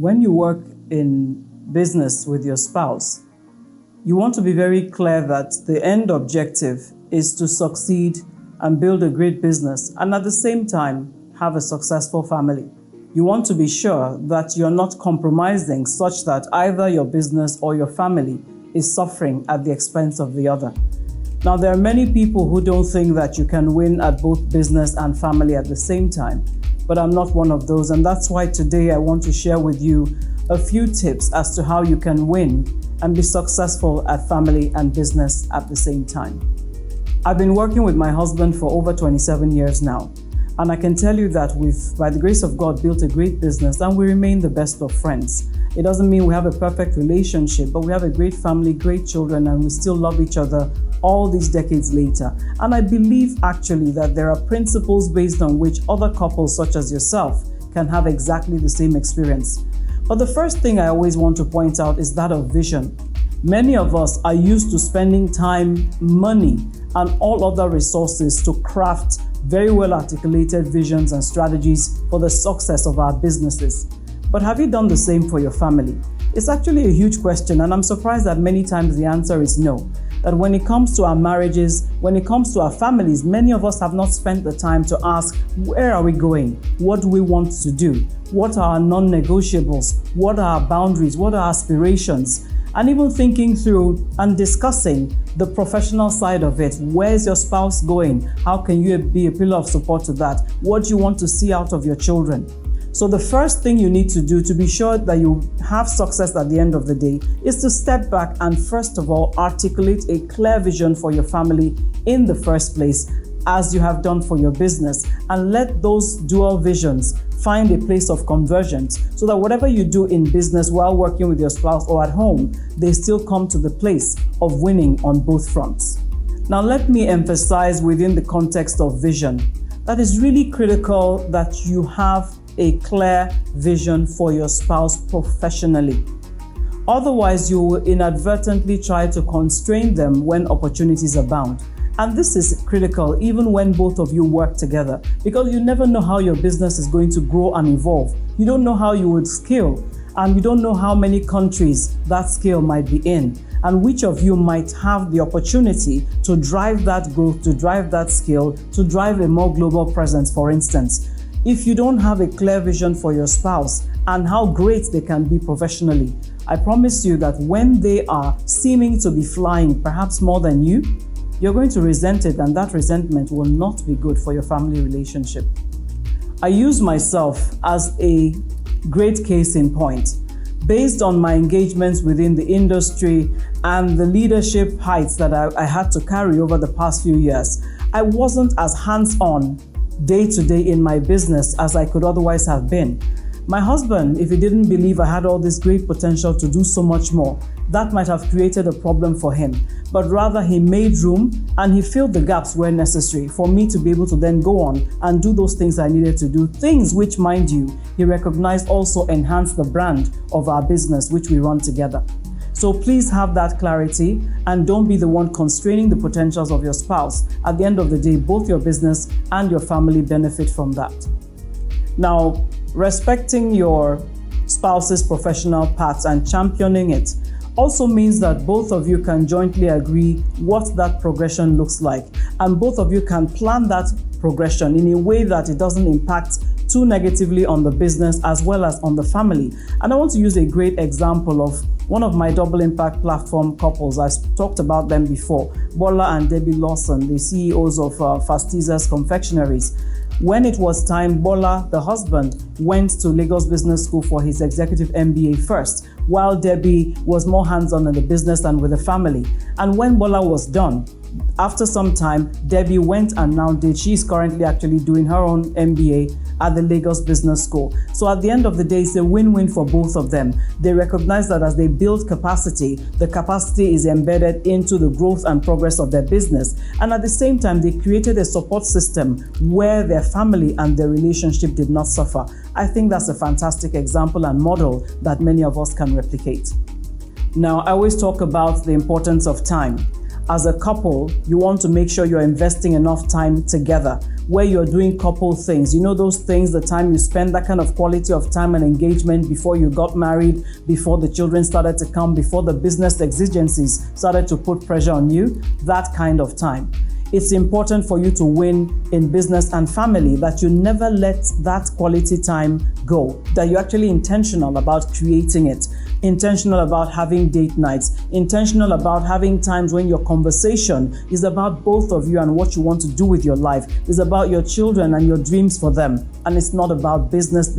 When you work in business with your spouse, you want to be very clear that the end objective is to succeed and build a great business, and at the same time, have a successful family. You want to be sure that you're not compromising such that either your business or your family is suffering at the expense of the other. Now, there are many people who don't think that you can win at both business and family at the same time, but I'm not one of those, and that's why today I want to share with you a few tips as to how you can win and be successful at family and business at the same time. I've been working with my husband for over 27 years now, and I can tell you that we've, by the grace of God, built a great business and we remain the best of friends. It doesn't mean we have a perfect relationship, but we have a great family, great children, and we still love each other all these decades later. And I believe actually that there are principles based on which other couples such as yourself can have exactly the same experience. But the first thing I always want to point out is that of vision. Many of us are used to spending time, money, and all other resources to craft very well articulated visions and strategies for the success of our businesses. But have you done the same for your family? It's actually a huge question, and I'm surprised that many times the answer is no. That when it comes to our marriages, when it comes to our families, many of us have not spent the time to ask, where are we going? What do we want to do? What are our non-negotiables? What are our boundaries? What are our aspirations? And even thinking through and discussing the professional side of it. Where's your spouse going? How can you be a pillar of support to that? What do you want to see out of your children? So the first thing you need to do to be sure that you have success at the end of the day is to step back and first of all articulate a clear vision for your family in the first place, as you have done for your business, and let those dual visions find a place of convergence so that whatever you do in business while working with your spouse or at home, they still come to the place of winning on both fronts. Now let me emphasize within the context of vision that it's really critical that you have a clear vision for your spouse professionally. Otherwise, you will inadvertently try to constrain them when opportunities abound. And this is critical even when both of you work together, because you never know how your business is going to grow and evolve. You don't know how you would scale, and you don't know how many countries that scale might be in, and which of you might have the opportunity to drive that growth, to drive that scale, to drive a more global presence, for instance. If you don't have a clear vision for your spouse and how great they can be professionally, I promise you that when they are seeming to be flying, perhaps more than you, you're going to resent it, and that resentment will not be good for your family relationship. I use myself as a great case in point. Based on my engagements within the industry and the leadership heights that I had to carry over the past few years, I wasn't as hands-on day to day in my business as I could otherwise have been. My husband, if he didn't believe I had all this great potential to do so much more, that might have created a problem for him. But rather, he made room and he filled the gaps where necessary for me to be able to then go on and do those things I needed to do. Things which, mind you, he recognized also enhanced the brand of our business, which we run together. So please have that clarity and don't be the one constraining the potentials of your spouse. At the end of the day, both your business and your family benefit from that. Now, respecting your spouse's professional paths and championing it also means that both of you can jointly agree what that progression looks like, and both of you can plan that progression in a way that it doesn't impact too negatively on the business as well as on the family. And I want to use a great example of one of my double impact platform couples. I've talked about them before, Bola and Debbie Lawson, the CEOs of Fastizas Confectionaries. When it was time, Bola, the husband, went to Lagos Business School for his executive MBA first, while Debbie was more hands-on in the business and with the family. And when Bola was done, after some time, Debbie went and now she's currently actually doing her own MBA at the Lagos Business School. So at the end of the day, it's a win-win for both of them. They recognize that as they build capacity, the capacity is embedded into the growth and progress of their business. And at the same time, they created a support system where their family and their relationship did not suffer. I think that's a fantastic example and model that many of us can replicate. Now, I always talk about the importance of time. as a couple, you want to make sure you're investing enough time together where you're doing couple things. You know, those things, the time you spend, that kind of quality of time and engagement before you got married, before the children started to come, before the business exigencies started to put pressure on you, that kind of time. It's important for you to win in business and family, that you never let that quality time go, that you're actually intentional about creating it, intentional about having date nights, intentional about having times when your conversation is about both of you and what you want to do with your life, is about your children and your dreams for them, and it's not about business.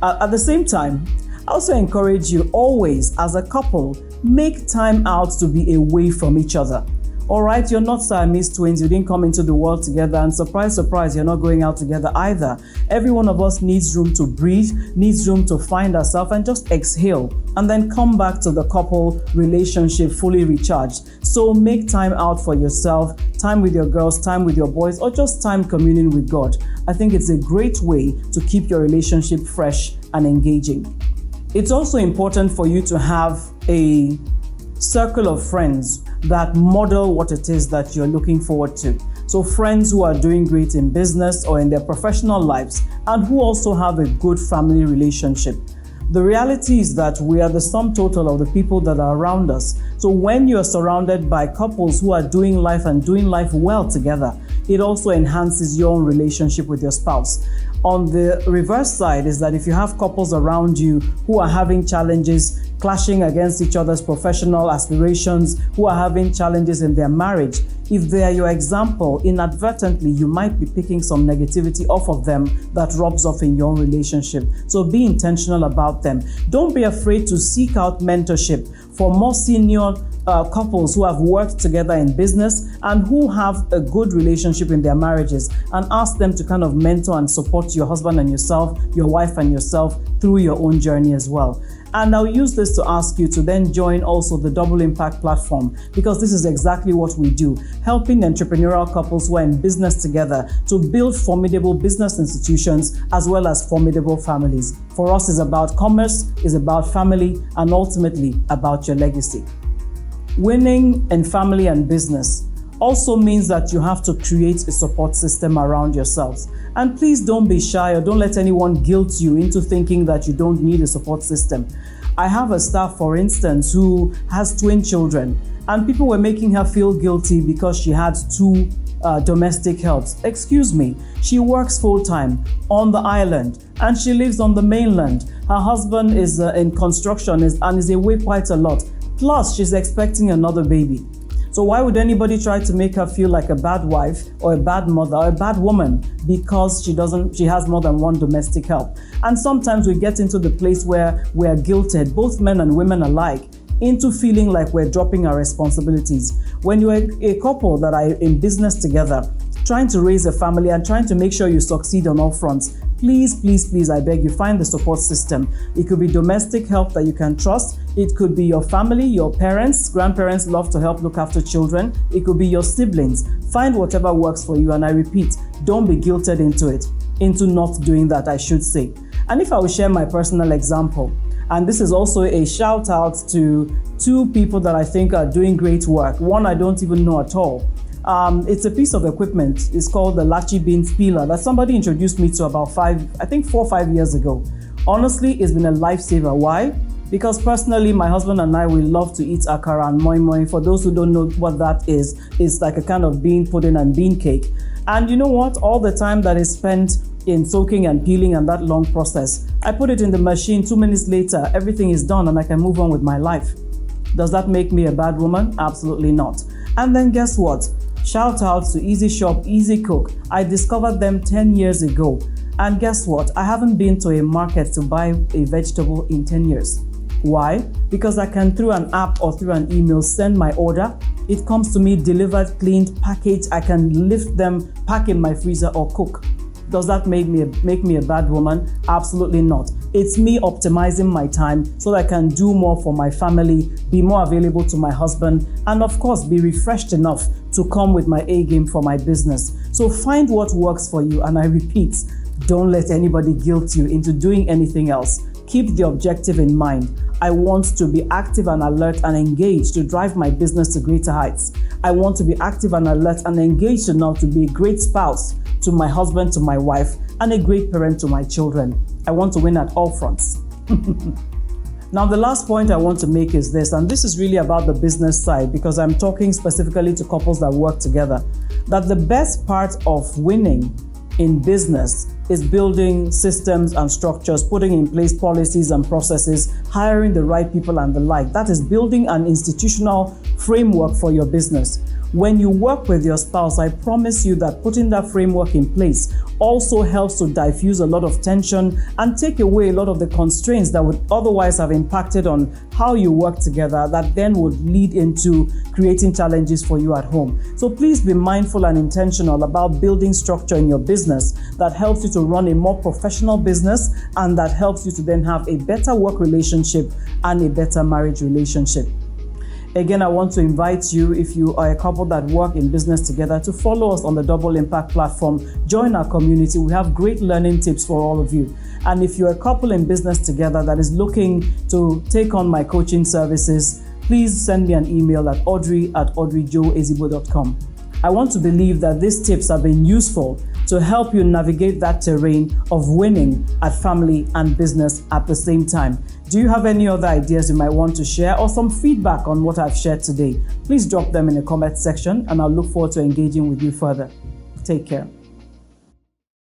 At the same time, I also encourage you always, as a couple, make time out to be away from each other. All right, you're not Siamese twins. You didn't come into the world together, and surprise, surprise, you're not going out together either. Every one of us needs room to breathe, needs room to find ourselves and just exhale, and then come back to the couple relationship fully recharged. So make time out for yourself, time with your girls, time with your boys, or just time communing with God. I think it's a great way to keep your relationship fresh and engaging. It's also important for you to have a circle of friends that model what it is that you're looking forward to. So friends who are doing great in business or in their professional lives and who also have a good family relationship. The reality is that we are the sum total of the people that are around us. So when you're surrounded by couples who are doing life and doing life well together, it also enhances your own relationship with your spouse. On the reverse side is that if you have couples around you who are having challenges, clashing against each other's professional aspirations, who are having challenges in their marriage, if they are your example, inadvertently, you might be picking some negativity off of them that rubs off in your own relationship. So be intentional about them. Don't be afraid to seek out mentorship for more senior couples who have worked together in business and who have a good relationship in their marriages, and ask them to kind of mentor and support your husband and yourself, your wife and yourself through your own journey as well. And I'll use this to ask you to then join also the Double Impact platform, because this is exactly what we do, helping entrepreneurial couples who are in business together to build formidable business institutions as well as formidable families. For us, it's about commerce, it's about family, and ultimately about your legacy. Winning in family and business also means that you have to create a support system around yourselves. And please don't be shy, or don't let anyone guilt you into thinking that you don't need a support system. I have a staff, for instance, who has twin children, and people were making her feel guilty because she had two domestic helps. Excuse me, she works full-time on the island and she lives on the mainland. Her husband is in construction and is away quite a lot. Plus, she's expecting another baby. So why would anybody try to make her feel like a bad wife or a bad mother or a bad woman because she has more than one domestic help? And sometimes we get into the place where we are guilted, both men and women alike, into feeling like we're dropping our responsibilities. When you're a couple that are in business together, trying to raise a family and trying to make sure you succeed on all fronts, please, I beg you, find the support system. It could be domestic help that you can trust. It could be your family, your parents, grandparents love to help look after children. It could be your siblings. Find whatever works for you. And I repeat, don't be guilted into not doing that, I should say. And if I will share my personal example, and this is also a shout out to two people that I think are doing great work. One I don't even know at all. It's a piece of equipment. It's called the Lachi Beans Peeler that somebody introduced me to about 4 or 5 years ago. Honestly, it's been a lifesaver. Why? Because personally, my husband and I, we love to eat akara and moi moi. For those who don't know what that is, it's like a kind of bean pudding and bean cake. And you know what? All the time that is spent in soaking and peeling and that long process, I put it in the machine. 2 minutes later, everything is done and I can move on with my life. Does that make me a bad woman? Absolutely not. And then guess what? Shout out to Easy Shop, Easy Cook. I discovered them 10 years ago. And guess what? I haven't been to a market to buy a vegetable in 10 years. Why? Because I can, through an app or through an email, send my order. It comes to me delivered, cleaned, packaged. I can lift them, pack in my freezer or cook. Does that make me a bad woman? Absolutely not. It's me optimizing my time so that I can do more for my family, be more available to my husband, and of course, be refreshed enough to come with my A game for my business. So find what works for you. And I repeat, don't let anybody guilt you into doing anything else. Keep the objective in mind. I want to be active and alert and engaged to drive my business to greater heights. I want to be active and alert and engaged enough to be a great spouse to my husband, to my wife, and a great parent to my children. I want to win at all fronts. Now, the last point I want to make is this, and this is really about the business side because I'm talking specifically to couples that work together, that the best part of winning in business is building systems and structures, putting in place policies and processes, hiring the right people and the like. That is building an institutional framework for your business. When you work with your spouse, I promise you that putting that framework in place also helps to diffuse a lot of tension and take away a lot of the constraints that would otherwise have impacted on how you work together, that then would lead into creating challenges for you at home. So please be mindful and intentional about building structure in your business that helps you to run a more professional business and that helps you to then have a better work relationship and a better marriage relationship. Again, I want to invite you, if you are a couple that work in business together, to follow us on the Double Impact platform. Join our community. We have great learning tips for all of you. And if you're a couple in business together that is looking to take on my coaching services, please send me an email at audrey@joezigbo.com. I want to believe that these tips have been useful to help you navigate that terrain of winning at family and business at the same time. Do you have any other ideas you might want to share or some feedback on what I've shared today? Please drop them in the comment section and I'll look forward to engaging with you further. Take care.